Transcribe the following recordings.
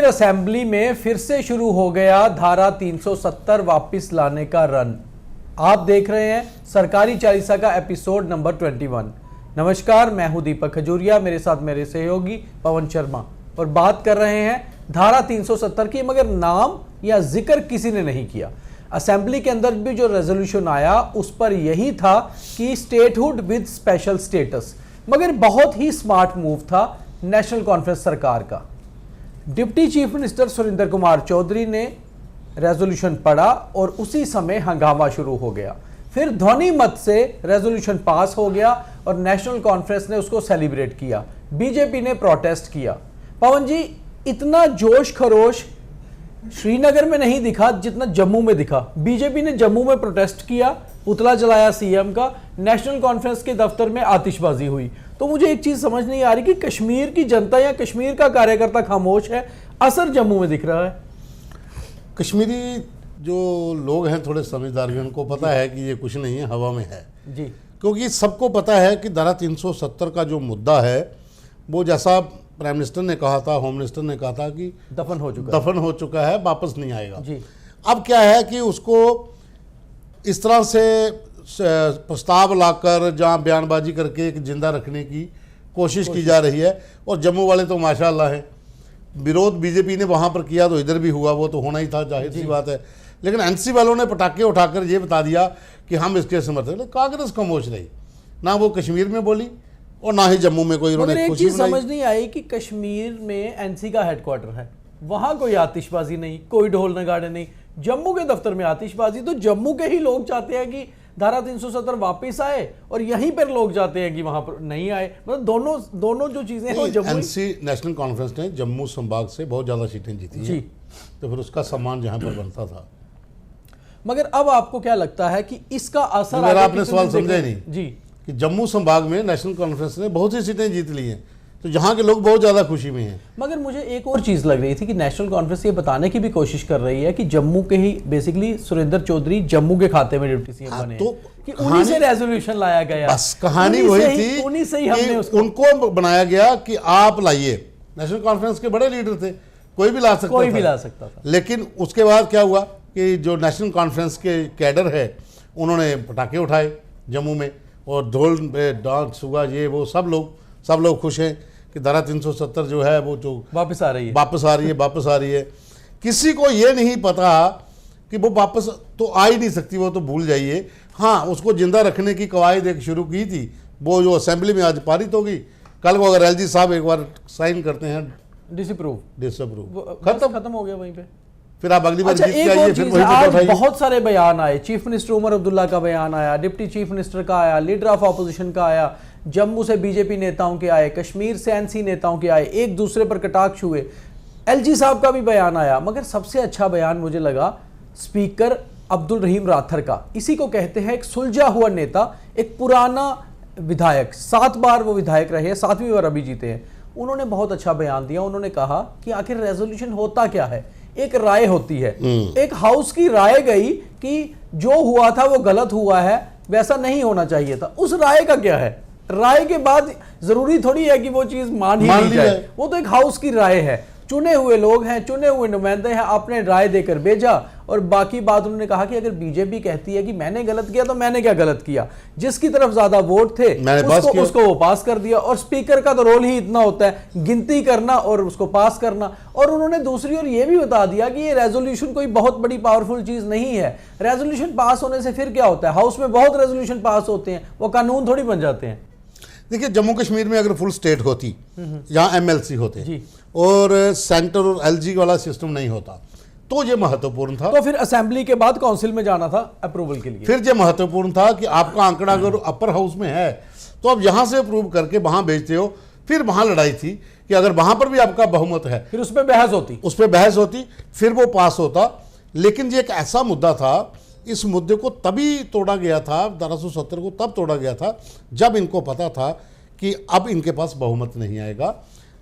Assembly में फिर से शुरू हो गया धारा 370 वापस लाने का रन। आप देख रहे हैं सरकारी चालीसा का एपिसोड नंबर 21। नमस्कार, मैं हूं दीपक खजूरिया, मेरे साथ मेरे सहयोगी पवन शर्मा, और बात कर रहे हैं धारा 370 की, मगर नाम या जिक्र किसी ने नहीं किया। असेंबली के अंदर भी जो रेजोल्यूशन आया उस पर यही था कि स्टेटहुड विद स्पेशल स्टेटस, मगर बहुत ही स्मार्ट मूव था नेशनल कॉन्फ्रेंस सरकार का। Deputy chief minister Surendra Kumar Chaudhary ने रेजोल्यूशन पढ़ा और उसी समय हंगामा शुरू हो गया। फिर ध्वनि मत से रेजोल्यूशन पास हो गया और नेशनल कॉन्फ्रेंस ने उसको सेलिब्रेट किया। बीजेपी ने प्रोटेस्ट किया। पवन जी, इतना जोश खरोश श्रीनगर में नहीं दिखा जितना जम्मू में दिखा। बीजेपी ने जम्मू में प्रोटेस्ट किया, पुतला जलाया सीएम का, नेशनल कॉन्फ्रेंस के दफ्तर में आतिशबाजी हुई। तो मुझे एक चीज समझ नहीं आ रही कि कश्मीर की जनता या कश्मीर का कार्यकर्ता खामोश है, असर जम्मू में दिख रहा है। कश्मीरी जो लोग हैं थोड़े समझदार भी, उनको पता है कि ये कुछ नहीं है, हवा में है जी। क्योंकि सबको पता है कि धारा 370 का जो मुद्दा है वो, जैसा प्राइम मिनिस्टर ने कहा था, होम मिनिस्टर ने कहा था कि दफन हो चुका है, वापस नहीं आएगा जी। अब क्या है कि उसको इस तरह से प्रस्ताव लाकर जहाँ बयानबाजी करके एक जिंदा रखने की कोशिश की जा रही है। और जम्मू वाले तो माशाअल्लाह हैं, विरोध बीजेपी ने वहाँ पर किया तो इधर भी हुआ, वो तो होना ही था, जाहिर सी बात है। लेकिन एनसी वालों ने पटाखे उठाकर ये बता दिया कि हम इसके समर्थक। कांग्रेस खामोश रही, ना वो कश्मीर में बोली और ना ही जम्मू में कोई उन्होंने खुशी मनाई। समझ नहीं आई कि कश्मीर में एनसी का हेडक्वार्टर है, वहां कोई आतिशबाजी नहीं, कोई ढोल नगाड़े नहीं। जम्मू के दफ्तर में आतिशबाजी। तो जम्मू के ही लोग चाहते हैं कि धारा 370 वापस आए और यहीं पर लोग चाहते हैं कि वहां पर नहीं आए। मतलब दोनों जो चीजें हैं। एनसी नेशनल कॉन्फ्रेंस ने जम्मू संभाग से बहुत ज्यादा सीटें जीती हैं, तो फिर उसका सम्मान जहां पर बनता था। मगर अब आपको क्या लगता है कि इसका असर, मेरा आपने सवाल समझा नहीं जी, कि जम्मू संभाग में नेशनल कॉन्फ्रेंस ने बहुत सी सीटें जीत ली हैं, तो जहां के लोग बहुत ज्यादा खुशी में हैं। मगर मुझे एक और चीज लग रही थी कि नेशनल कॉन्फ्रेंस ये बताने की भी कोशिश कर रही है कि जम्मू के ही बेसिकली सुरेंद्र चौधरी जम्मू के खाते में डिप्टी सीएम बने, तो कि उन्हीं से रेजोल्यूशन लाया गया। बस कहानी वही थी, उन्हीं से ही हमने उनको बनाया गया कि आप लाइए। नेशनल कॉन्फ्रेंस के बड़े लीडर थे, कोई भी ला सकता था। लेकिन उसके बाद क्या हुआ कि जो नेशनल कॉन्फ्रेंस के कैडर है उन्होंने पटाखे उठाए जम्मू में, और ढोल डांस हुआ, ये वो, सब लोग खुश हैं कि धारा 370 जो है वो जो वापस आ रही है। किसी को ये नहीं पता कि वो वापस तो आ ही नहीं सकती, वो तो भूल जाइए। हाँ, उसको जिंदा रखने की कवायद एक शुरू की थी, वो जो असेंबली में आज पारित होगी। कल को अगर एलजी साहब एक बार साइन करते हैं डिसअप्रूव, खत्म हो गया वहीं पे। फिर आप अगली बार अच्छा, आज बहुत सारे बयान आए। चीफ मिनिस्टर उमर अब्दुल्ला का बयान आया, डिप्टी चीफ मिनिस्टर का आया, लीडर ऑफ ऑपोजिशन का आया, जम्मू से बीजेपी नेताओं के आए, कश्मीर से एनसी नेताओं के आए, एक दूसरे पर कटाक्ष हुए। एलजी साहब का भी बयान आया, मगर सबसे अच्छा बयान मुझे लगा स्पीकर अब्दुल रहीम राथर का। इसी को कहते हैं एक सुलझा हुआ नेता, एक पुराना विधायक, 7 बार वो विधायक रहे, 7वीं बार अभी जीते हैं। उन्होंने बहुत अच्छा बयान दिया। उन्होंने कहा कि आखिर रेजोल्यूशन होता क्या है। एक राय होती है, एक हाउस की राय गई कि जो हुआ था वो गलत हुआ है, वैसा नहीं होना चाहिए था। उस राय का क्या है? राय के बाद जरूरी थोड़ी है कि वो चीज मान ही ली जाए। वो तो एक हाउस की राय है, चुने हुए लोग हैं, चुने हुए नुमाइंदे हैं, आपने राय देकर भेजा। और बाकी बात उन्होंने कहा कि अगर बीजेपी कहती है कि मैंने गलत किया तो मैंने क्या गलत किया, जिसकी तरफ ज्यादा वोट थे उसको वो पास कर दिया। और स्पीकर का तो रोल ही इतना होता है, गिनती करना और उसको पास करना। और उन्होंने दूसरी ओर ये भी बता दिया कि ये रेजोल्यूशन कोई बहुत बड़ी पावरफुल चीज नहीं है। रेजोल्यूशन पास होने से फिर क्या होता है? हाउस में बहुत रेजोल्यूशन पास होते हैं, वो कानून थोड़ी बन जाते हैं। देखिए, जम्मू कश्मीर में अगर फुल स्टेट होती, जहां एमएलसी होते और सेंटर और एलजी वाला सिस्टम नहीं होता, तो ये महत्वपूर्ण था। तो फिर असेंबली के बाद काउंसिल में जाना था अप्रूवल के लिए। फिर ये महत्वपूर्ण था कि आपका आंकड़ा अगर अपर हाउस में है तो आप यहां से अप्रूव करके वहां भेजते हो। फिर वहां लड़ाई थी कि अगर वहां पर भी आपका बहुमत है, फिर उस पर बहस होती, फिर वो पास होता। लेकिन ये एक ऐसा मुद्दा था, इस मुद्दे को तभी तोड़ा गया था, धारा 370 को तब तोड़ा गया था जब इनको पता था कि अब इनके पास बहुमत नहीं आएगा।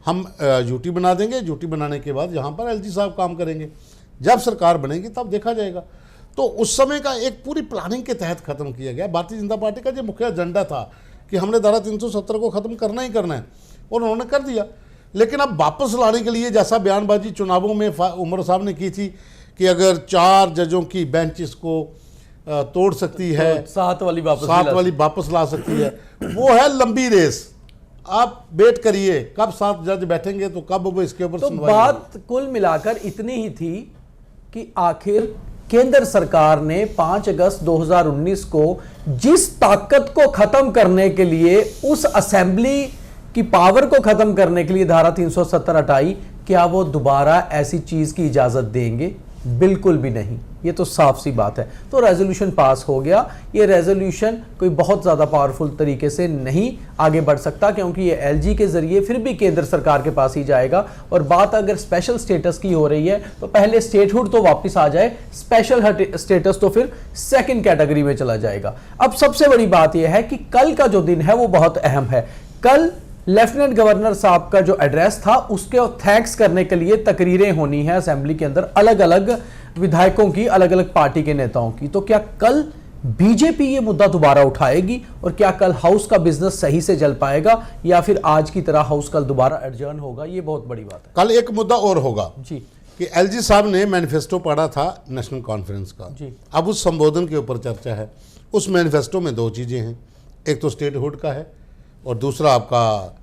हम यूटी बना देंगे, यूटी बनाने के बाद यहाँ पर एलजी साहब काम करेंगे, जब सरकार बनेगी तब देखा जाएगा। तो उस समय का एक पूरी प्लानिंग के तहत खत्म किया गया। भारतीय जनता पार्टी का जो मुख्य एजेंडा था कि हमने धारा 370 को खत्म करना ही करना है, और उन्होंने कर दिया। लेकिन अब वापस लाने के लिए जैसा बयानबाजी चुनावों में उमर साहब ने की थी कि अगर 4 जजों की बेंच इसको तोड़ सकती है, तो 7 वाली वापस ला सकती है, वो है लंबी रेस। आप वेट करिए कब 7 जज बैठेंगे तो कब वो इसके ऊपर तो बात कुल मिलाकर इतनी ही थी कि आखिर केंद्र सरकार ने 5 अगस्त 2019 को जिस ताकत को खत्म करने के लिए, उस असेंबली की पावर को खत्म करने के लिए धारा 370 हटाई, क्या वो दोबारा ऐसी चीज की इजाजत देंगे? बिल्कुल भी नहीं। ये तो साफ सी बात है। तो रेजोल्यूशन पास हो गया। ये रेजोल्यूशन कोई बहुत ज़्यादा पावरफुल तरीके से नहीं आगे बढ़ सकता, क्योंकि ये एलजी के ज़रिए फिर भी केंद्र सरकार के पास ही जाएगा। और बात अगर स्पेशल स्टेटस की हो रही है तो पहले स्टेटहुड तो वापस आ जाए, स्पेशल स्टेटस तो फिर सेकेंड कैटेगरी में चला जाएगा। अब सबसे बड़ी बात यह है कि कल का जो दिन है वो बहुत अहम है। कल लेफ्टिनेंट गवर्नर साहब का जो एड्रेस था उसके थैंक्स करने के लिए तकरीरें होनी है असेंबली के अंदर, अलग अलग विधायकों की, अलग अलग पार्टी के नेताओं की। तो क्या कल बीजेपी ये मुद्दा दोबारा उठाएगी और क्या कल हाउस का बिजनेस सही से चल पाएगा, या फिर आज की तरह हाउस कल दोबारा एडजर्न होगा? ये बहुत बड़ी बात है। कल एक मुद्दा और होगा जी कि एलजी साहब ने मैनिफेस्टो पढ़ा था नेशनल कॉन्फ्रेंस का जी। अब उस संबोधन के ऊपर चर्चा है। उस मैनिफेस्टो में 2 चीजें हैं, एक तो स्टेटहुड का है और दूसरा आपका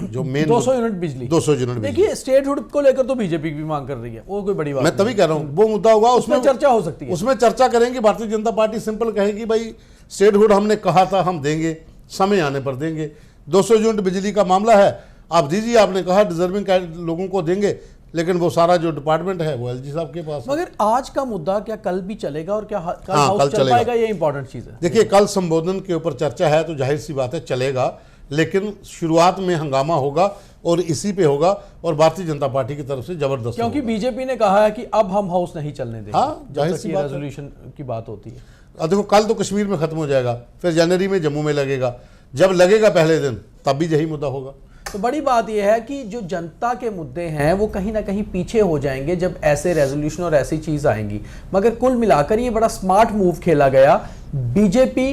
जो मेन 200 यूनिट बिजली। 200 यूनिट बिजली। देखिए स्टेटहुड को लेकर तो बीजेपी भी मांग कर रही है, वो कोई बड़ी बात मैं तभी कह रहा हूँ वो मुद्दा होगा, उसमें चर्चा हो सकती है। उसमें चर्चा करेंगे। भारतीय जनता पार्टी सिंपल कहेगी भाई स्टेटहुड हमने कहा था हम देंगे, समय आने पर देंगे। 200 यूनिट बिजली का मामला है, आप दीजिए, आपने कहा डिजर्विंग लोगों को देंगे, लेकिन वो सारा जो डिपार्टमेंट है वो एलजी साहब के पास। मगर आज का मुद्दा क्या कल भी चलेगा और क्या कल चल पाएगा, ये इंपॉर्टेंट चीज है। देखिए कल संबोधन के ऊपर चर्चा है तो जाहिर सी बात है चलेगा, लेकिन शुरुआत में हंगामा होगा और इसी पे होगा और भारतीय जनता पार्टी की तरफ से जबरदस्त, क्योंकि बीजेपी ने कहा है कि अब हम हाउस नहीं चलने देंगे। हाँ, जाहिर सी बात, रेजोल्यूशन की बात होती है। अब देखो कल तो कश्मीर में खत्म हो जाएगा, फिर जनवरी में जम्मू में लगेगा, जब लगेगा पहले दिन तब भी यही मुद्दा होगा। तो बड़ी बात यह है कि जो जनता के मुद्दे हैं वो कहीं ना कहीं पीछे हो जाएंगे जब ऐसे रेजोल्यूशन और ऐसी चीज आएंगी। मगर कुल मिलाकर ये बड़ा स्मार्ट मूव खेला गया। बीजेपी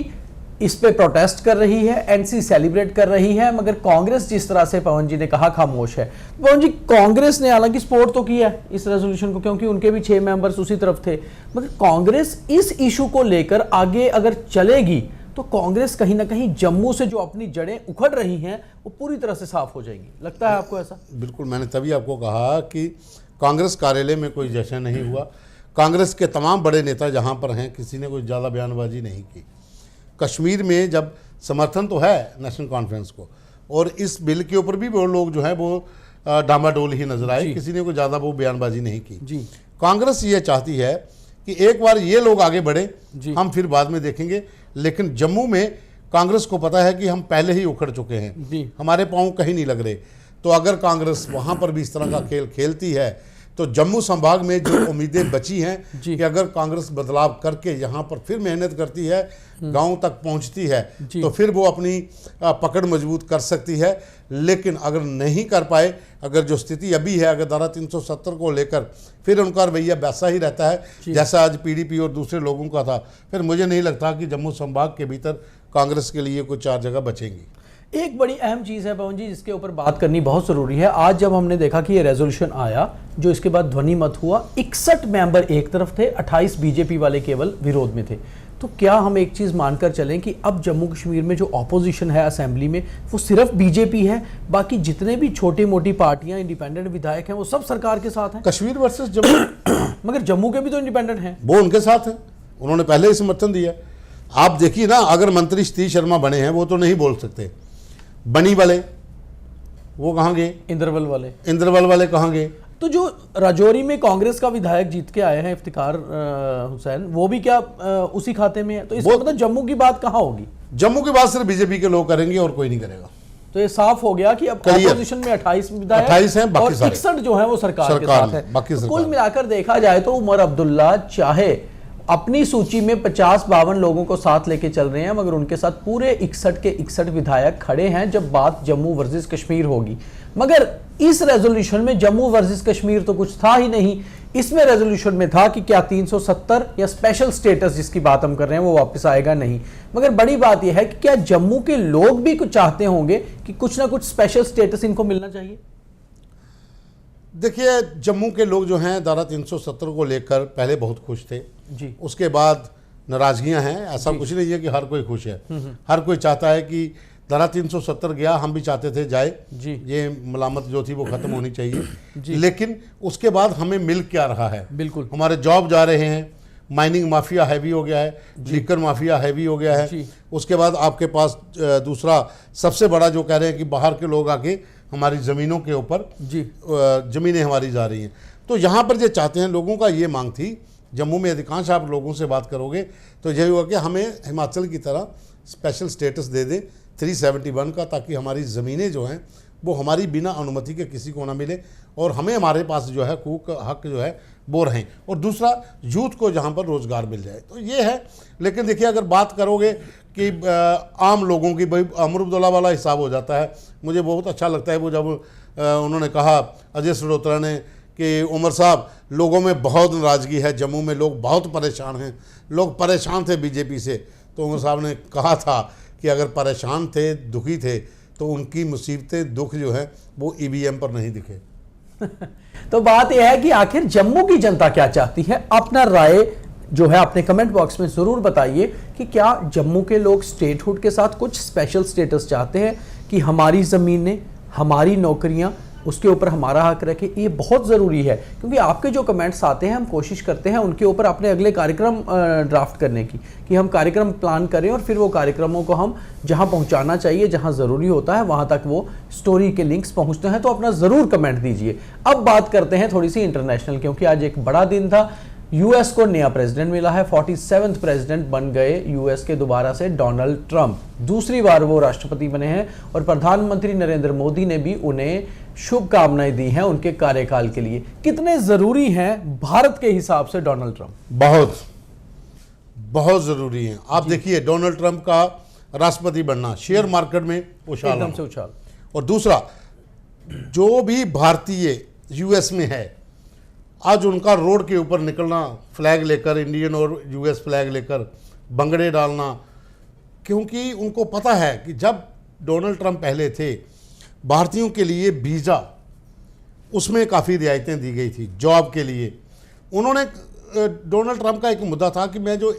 इस पे प्रोटेस्ट कर रही है, एनसी सेलिब्रेट कर रही है, मगर कांग्रेस जिस तरह से पवन जी ने कहा खामोश है। पवन जी, कांग्रेस ने हालांकि सपोर्ट तो किया है इस रेजोल्यूशन को, क्योंकि उनके भी 6 मेंबर्स उसी तरफ थे, मगर कांग्रेस इस इशू को लेकर आगे अगर चलेगी तो कांग्रेस कहीं ना कहीं जम्मू से जो अपनी जड़ें उखड़ रही हैं वो पूरी तरह से साफ हो जाएंगी। लगता है आपको ऐसा? बिल्कुल, मैंने तभी आपको कहा कि कांग्रेस कार्यालय में कोई जश्न नहीं हुआ। कांग्रेस के तमाम बड़े नेता जहां पर हैं किसी ने कोई ज़्यादा बयानबाजी नहीं की। कश्मीर में जब समर्थन तो है नेशनल कॉन्फ्रेंस को, और इस बिल के ऊपर भी वो लोग जो है वो डामाडोल ही नजर आए, किसी ने कोई ज़्यादा वो बयानबाजी नहीं की जी। कांग्रेस ये चाहती है कि एक बार ये लोग आगे बढ़े, हम फिर बाद में देखेंगे। लेकिन जम्मू में कांग्रेस को पता है कि हम पहले ही उखड़ चुके हैं, हमारे पांव कहीं नहीं लग रहे। तो अगर कांग्रेस वहां पर भी इस तरह का खेल खेलती है तो जम्मू संभाग में जो उम्मीदें बची हैं कि अगर कांग्रेस बदलाव करके यहाँ पर फिर मेहनत करती है, गांव तक पहुँचती है, तो फिर वो अपनी पकड़ मजबूत कर सकती है। लेकिन अगर नहीं कर पाए, अगर जो स्थिति अभी है, अगर धारा 370 को लेकर फिर उनका रवैया वैसा ही रहता है जैसा आज पीडीपी और दूसरे लोगों का था, फिर मुझे नहीं लगता कि जम्मू संभाग के भीतर कांग्रेस के लिए कोई 4 जगह बचेंगी। एक बड़ी अहम चीज़ है पवन जी, जिसके ऊपर बात करनी बहुत ज़रूरी है। आज जब हमने देखा कि ये रेजोल्यूशन आया, जो इसके बाद ध्वनि मत हुआ, 61 मेंबर एक तरफ थे, 28 बीजेपी वाले केवल विरोध में थे। तो क्या हम एक चीज़ मानकर चलें कि अब जम्मू कश्मीर में जो ऑपोजिशन है असेंबली में वो सिर्फ बीजेपी है, बाकी जितने भी छोटी मोटी पार्टियां, इंडिपेंडेंट विधायक हैं, वो सब सरकार के साथ हैं? कश्मीर वर्सेस जम्मू मगर जम्मू के भी तो इंडिपेंडेंट हैं, वो उनके साथ हैं, उन्होंने पहले ही समर्थन दिया। आप देखिए ना, अगर मंत्री सतीश शर्मा बने हैं वो तो नहीं बोल सकते, बनी वाले वो कहाँ गए, इंद्रवल वाले कहाँ गए? तो जो राजौरी में कांग्रेस का विधायक जीत के आए हैं इफ्तिकार हुसैन, वो भी क्या उसी खाते में है? तो इसका मतलब जम्मू की बात कहाँ होगी? जम्मू की बात सिर्फ बीजेपी के लोग करेंगे और कोई नहीं करेगा। तो ये साफ हो गया कि अब ऑपोजिशन में 28 विधायक, 28 हैं, बाकी और 61 जो है वो सरकार के साथ है। कुल मिलाकर देखा जाए तो उमर अब्दुल्ला चाहे अपनी सूची में 50-52 लोगों को साथ लेके चल रहे हैं, मगर उनके साथ पूरे 61 के 61 विधायक खड़े हैं जब बात जम्मू वर्सेस कश्मीर होगी। मगर इस रेजोल्यूशन में जम्मू वर्सेस कश्मीर तो कुछ था ही नहीं। इसमें रेजोल्यूशन में था कि क्या 370 या स्पेशल स्टेटस जिसकी बात हम कर रहे हैं वो वापस आएगा नहीं। मगर बड़ी बात यह है कि क्या जम्मू के लोग भी कुछ चाहते होंगे कि कुछ ना कुछ स्पेशल स्टेटस इनको मिलना चाहिए? देखिए, जम्मू के लोग जो हैं धारा 370 को लेकर पहले बहुत खुश थे जी। उसके बाद नाराजगियां हैं। ऐसा कुछ नहीं है कि हर कोई खुश है, हर कोई चाहता है कि धारा 370 गया, हम भी चाहते थे जाए जी। ये मलामत जो थी वो खत्म होनी चाहिए लेकिन उसके बाद हमें मिल क्या रहा है? बिल्कुल, हमारे जॉब जा रहे हैं, माइनिंग माफिया हैवी हो गया है, लिकर माफिया हैवी हो गया है। उसके बाद आपके पास दूसरा सबसे बड़ा जो कह रहे हैं कि बाहर के लोग आके हमारी ज़मीनों के ऊपर ज़मीनें हमारी जा रही हैं। तो यहाँ पर जो चाहते हैं लोगों का ये मांग थी, जम्मू में अधिकांश आप लोगों से बात करोगे तो यही होगा कि हमें हिमाचल की तरह स्पेशल स्टेटस दे दें 371 का, ताकि हमारी ज़मीनें जो हैं वो हमारी बिना अनुमति के किसी को ना मिले और हमें हमारे पास जो है हक जो है वो रहें, और दूसरा यूथ को जहाँ पर रोज़गार मिल जाए। तो ये है। लेकिन देखिए, अगर बात करोगे कि आम लोगों की, भाई अमर अब्दुल्ला वाला हिसाब हो जाता है। मुझे बहुत अच्छा लगता है वो जब उन्होंने कहा अजय सरोत्रा ने कि उमर साहब, लोगों में बहुत नाराज़गी है, जम्मू में लोग बहुत परेशान हैं, लोग परेशान थे बीजेपी से। तो उमर साहब ने कहा था कि अगर परेशान थे, दुखी थे, तो उनकी मुसीबतें, दुख जो है वो ईवीएम पर नहीं दिखे। तो बात यह है कि आखिर जम्मू की जनता क्या चाहती है? अपना राय जो है अपने कमेंट बॉक्स में जरूर बताइए कि क्या जम्मू के लोग स्टेटहुड के साथ कुछ स्पेशल स्टेटस चाहते हैं कि हमारी ज़मीनें, हमारी नौकरियां, उसके ऊपर हमारा हक रखे। ये बहुत ज़रूरी है क्योंकि आपके जो कमेंट्स आते हैं हम कोशिश करते हैं उनके ऊपर अपने अगले कार्यक्रम ड्राफ्ट करने की, कि हम कार्यक्रम प्लान करें और फिर वो कार्यक्रमों को हम जहां पहुंचाना चाहिए, जहां ज़रूरी होता है वहां तक वो स्टोरी के लिंक्स पहुंचते हैं। तो अपना ज़रूर कमेंट दीजिए। अब बात करते हैं थोड़ी सी इंटरनेशनल, क्योंकि आज एक बड़ा दिन था। यूएस को नया प्रेसिडेंट मिला है। 47वें प्रेसिडेंट बन गए यूएस के दोबारा से डोनाल्ड ट्रंप। दूसरी बार वो राष्ट्रपति बने हैं और प्रधानमंत्री नरेंद्र मोदी ने भी उन्हें शुभकामनाएं दी हैं उनके कार्यकाल के लिए। कितने जरूरी हैं भारत के हिसाब से डोनाल्ड ट्रंप? बहुत बहुत जरूरी हैं। आप देखिए, डोनाल्ड ट्रंप का राष्ट्रपति बनना, शेयर मार्केट में उछाल, एकदम से उछाल। और दूसरा, जो भी भारतीय यूएस में है, आज उनका रोड के ऊपर निकलना फ्लैग लेकर, इंडियन और यूएस फ्लैग लेकर, बंगड़े डालना, क्योंकि उनको पता है कि जब डोनाल्ड ट्रंप पहले थे, भारतीयों के लिए वीज़ा उसमें काफ़ी रियायतें दी गई थी जॉब के लिए। उन्होंने, डोनाल्ड ट्रंप का एक मुद्दा था कि मैं जो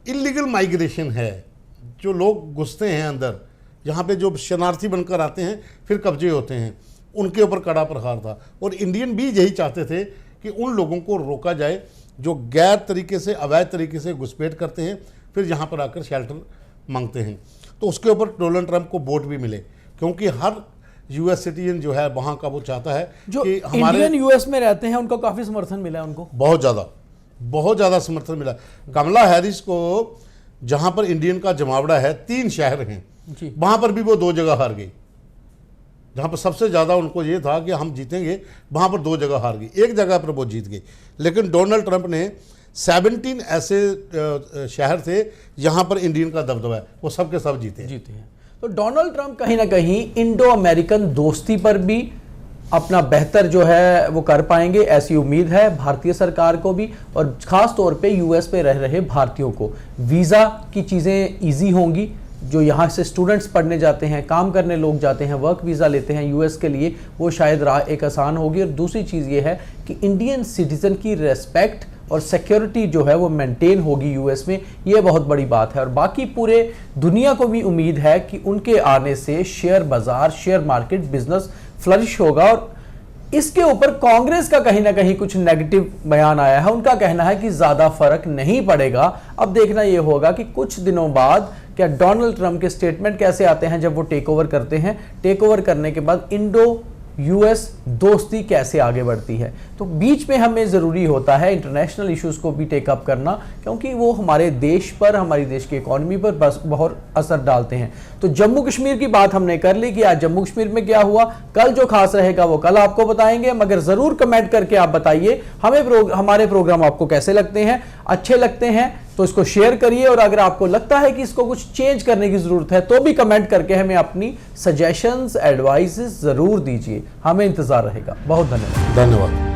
इलीगल माइग्रेशन है, जो लोग घुसते हैं अंदर, यहाँ पे जो शरणार्थी बनकर आते हैं फिर कब्जे होते हैं, उनके ऊपर कड़ा प्रहार था। और इंडियन भी यही चाहते थे कि उन लोगों को रोका जाए जो गैर तरीके से, अवैध तरीके से घुसपैठ करते हैं, फिर यहाँ पर आकर शेल्टर मांगते हैं। तो उसके ऊपर डोनाल्ड ट्रंप को वोट भी मिले, क्योंकि हर यूएस सिटीजन जो है वहाँ का वो चाहता है जो कि हमारे इंडियन यूएस में रहते हैं उनको काफ़ी समर्थन मिला है। उनको बहुत ज़्यादा समर्थन मिला। कमला हैरिस को जहाँ पर इंडियन का जमावड़ा है, 3 शहर हैं, वहाँ पर भी वो 2 जगह हार गई। जहाँ पर सबसे ज़्यादा उनको ये था कि हम जीतेंगे, वहाँ पर 2 जगह हार गई, 1 जगह पर वो जीत गई। लेकिन डोनाल्ड ट्रंप ने 17 ऐसे शहर थे जहाँ पर इंडियन का दबदबा है, वो सब के सब जीते हैं। तो डोनाल्ड ट्रंप कहीं ना कहीं इंडो अमेरिकन दोस्ती पर भी अपना बेहतर जो है वो कर पाएंगे, ऐसी उम्मीद है भारतीय सरकार को भी, और खास तौर पे यूएस पे रह रहे भारतीयों को। वीज़ा की चीज़ें इजी होंगी। जो यहाँ से स्टूडेंट्स पढ़ने जाते हैं, काम करने लोग जाते हैं, वर्क वीज़ा लेते हैं यूएस के लिए, वो शायद राह एक आसान होगी। और दूसरी चीज़ ये है कि इंडियन सिटीज़न की रेस्पेक्ट और सिक्योरिटी जो है वो मेंटेन होगी यूएस में, ये बहुत बड़ी बात है। और बाकी पूरे दुनिया को भी उम्मीद है कि उनके आने से शेयर बाजार, शेयर मार्केट, बिजनेस फ्लरिश होगा। और इसके ऊपर कांग्रेस का कहीं ना कहीं कुछ नेगेटिव बयान आया है। उनका कहना है कि ज़्यादा फर्क नहीं पड़ेगा। अब देखना ये होगा कि कुछ दिनों बाद क्या डोनाल्ड ट्रंप के स्टेटमेंट कैसे आते हैं जब वो टेक ओवर करते हैं, टेक ओवर करने के बाद इंडो यूएस दोस्ती कैसे आगे बढ़ती है। तो बीच में हमें ज़रूरी होता है इंटरनेशनल इश्यूज़ को भी टेकअप करना, क्योंकि वो हमारे देश पर, हमारी देश की इकॉनमी पर बस बहुत असर डालते हैं। तो जम्मू कश्मीर की बात हमने कर ली कि आज जम्मू कश्मीर में क्या हुआ। कल जो खास रहेगा वो कल आपको बताएंगे, मगर ज़रूर कमेंट करके आप बताइए हमारे प्रोग्राम आपको कैसे लगते हैं। अच्छे लगते हैं तो इसको शेयर करिए, और अगर आपको लगता है कि इसको कुछ चेंज करने की ज़रूरत है तो भी कमेंट करके हमें अपनी सजेशंस, एडवाइसेस ज़रूर दीजिए। हमें इंतज़ार रहेगा। बहुत धन्यवाद।